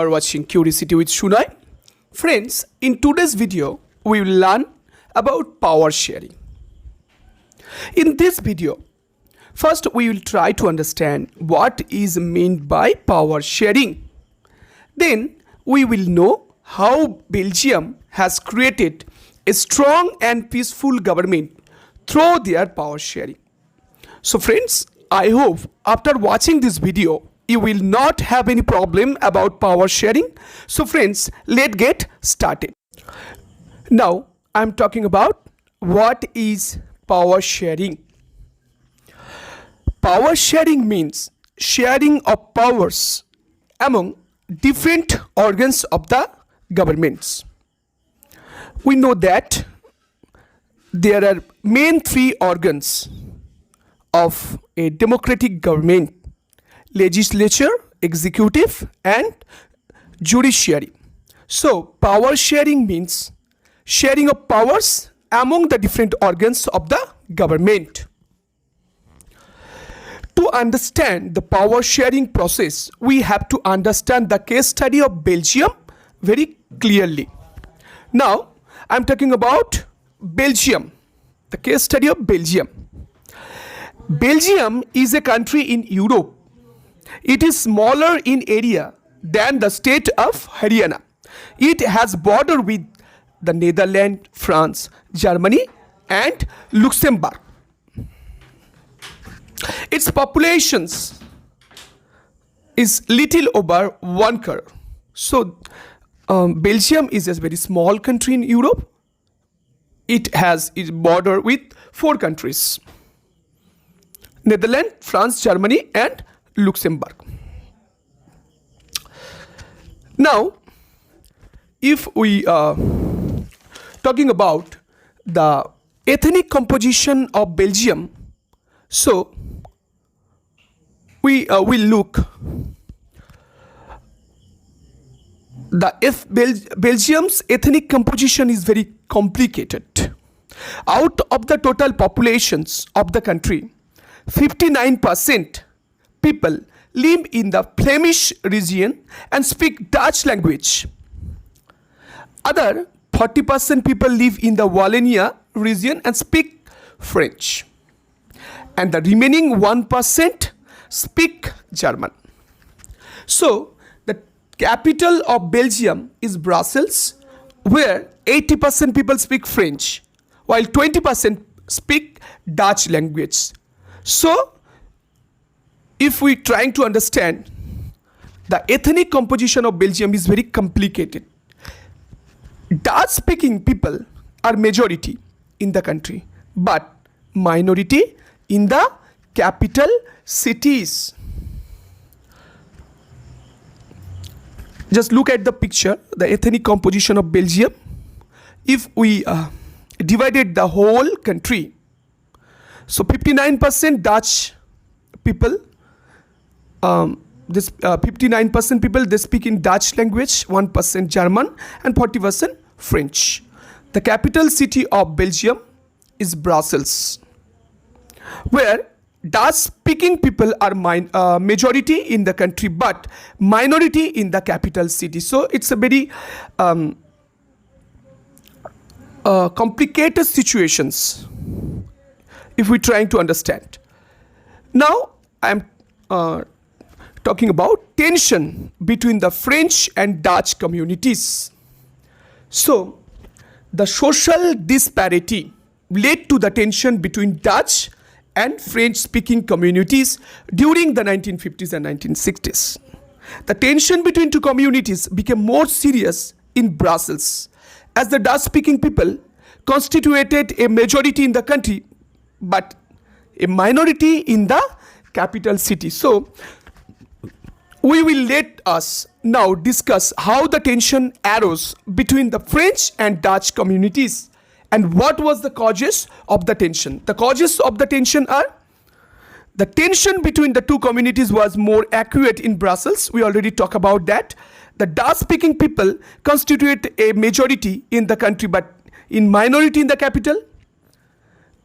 are watching Curiosity with Sunay. Friends, in today's video, we will learn about power sharing. In this video, first we will try to understand what is meant by power sharing. Then we will know how Belgium has created a strong and peaceful government through their power sharing. So friends, I hope after watching this video, you will not have any problem about power sharing. So friends, let's get started. Now, I'm talking about what is power sharing. Power sharing means sharing of powers among different organs of the governments. We know that there are main three organs of a democratic government: legislature, executive, and judiciary. So power sharing means sharing of powers among the different organs of the government. To understand the power sharing process, we have to understand the case study of Belgium very clearly. Now, I'm talking about Belgium, the case study of Belgium. Belgium is a country in Europe. It is smaller in area than the state of Haryana. It has border with the Netherlands, France, Germany, and Luxembourg. Its populations is little over 1 crore. So Belgium is a very small country in Europe. It has its border with 4 countries: Netherlands, France, Germany, and Luxembourg. Now, if we talking about the ethnic composition of Belgium, so we will look Belgium's ethnic composition is very complicated. Out of the total populations of the country, 59% people live in the Flemish region and speak Dutch language. Other 40% people live in the Wallonia region and speak French. And the remaining 1% speak German. So the capital of Belgium is Brussels, where 80% people speak French, while 20% speak Dutch language. So, if we trying to understand, the ethnic composition of Belgium is very complicated. Dutch-speaking people are majority in the country, but minority in the capital cities. Just look at the picture, the ethnic composition of Belgium. If we divided the whole country, so 59% Dutch people, 59% people, they speak in Dutch language, 1% German, and 40% French. The capital city of Belgium is Brussels, where Dutch-speaking people are majority in the country, but minority in the capital city. So it's a very complicated situations if we're trying to understand. Now I'm talking about tension between the French and Dutch communities. So the social disparity led to the tension between Dutch and French-speaking communities during the 1950s and 1960s. The tension between two communities became more serious in Brussels, as the Dutch-speaking people constituted a majority in the country, but a minority in the capital city. So, we will let us now discuss how the tension arose between the French and Dutch communities and what was the causes of the tension. The causes of the tension are: the tension between the two communities was more acute in Brussels. We already talked about that. The Dutch-speaking people constitute a majority in the country, but in minority in the capital.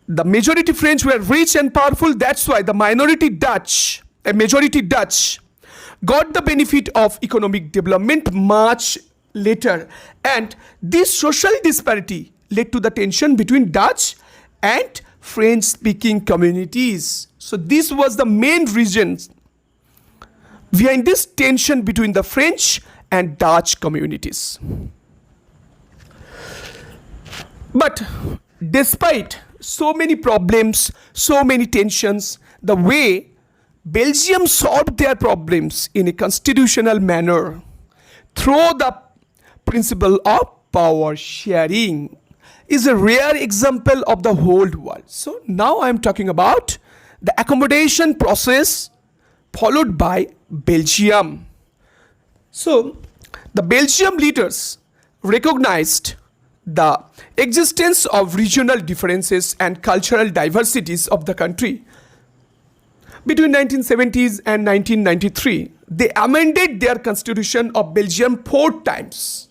The majority French were rich and powerful. That's why the minority Dutch, a majority Dutch, got the benefit of economic development much later, and this social disparity led to the tension between Dutch and French speaking communities. So this was the main reason behind this tension between the French and Dutch communities. But despite so many problems, so many tensions, the way Belgium solved their problems in a constitutional manner through the principle of power sharing is a rare example of the whole world. So now I am talking about the accommodation process followed by Belgium. So the Belgium leaders recognized the existence of regional differences and cultural diversities of the country. Between 1970s and 1993, they amended their constitution of Belgium 4 times.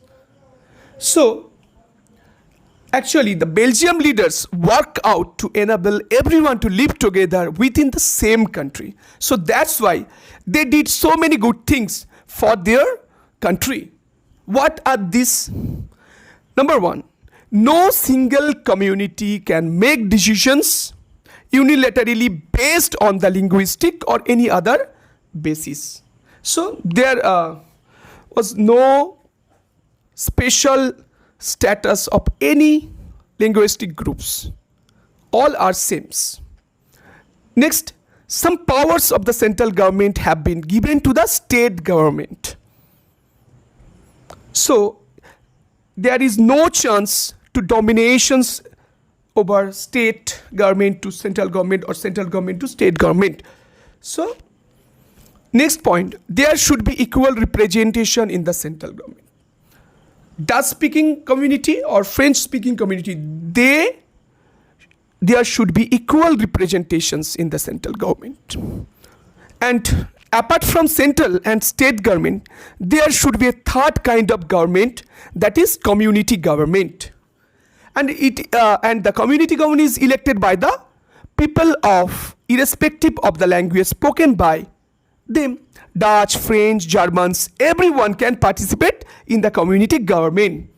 So actually, the Belgium leaders work out to enable everyone to live together within the same country. So that's why they did so many good things for their country. What are these? Number 1, no single community can make decisions unilaterally based on the linguistic or any other basis. So there was no special status of any linguistic groups. All are same. Next, some powers of the central government have been given to the state government. So there is no chance to dominations over state government to central government or central government to state government. So next point, there should be equal representation in the central government. Dutch speaking community or French speaking community, there should be equal representations in the central government. And apart from central and state government, there should be a third kind of government, that is community government. And the community government is elected by the people of, irrespective of the language spoken by them. Dutch, French, Germans, everyone can participate in the community government.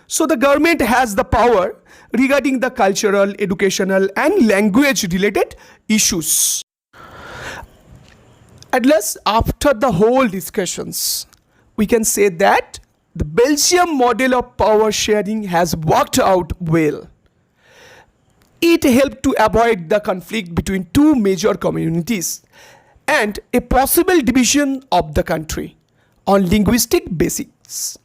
So the government has the power regarding the cultural, educational and language related issues. At least after the whole discussions, we can say that the Belgium model of power sharing has worked out well. It helped to avoid the conflict between 2 major communities and a possible division of the country on linguistic basis.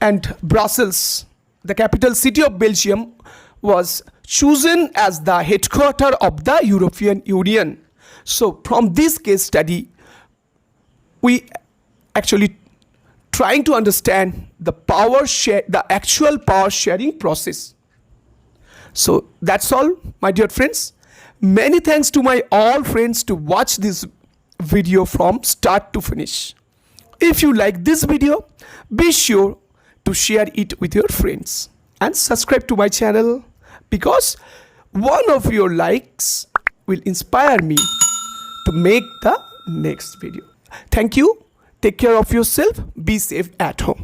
And Brussels, the capital city of Belgium, was chosen as the headquarters of the European Union. So from this case study, we actually trying to understand the actual power sharing process. So that's all, my dear friends. Many thanks to my all friends to watch this video from start to finish. If you like this video, be sure to share it with your friends and subscribe to my channel, because one of your likes will inspire me to make the next video. Thank you. Take care of yourself. Be safe at home.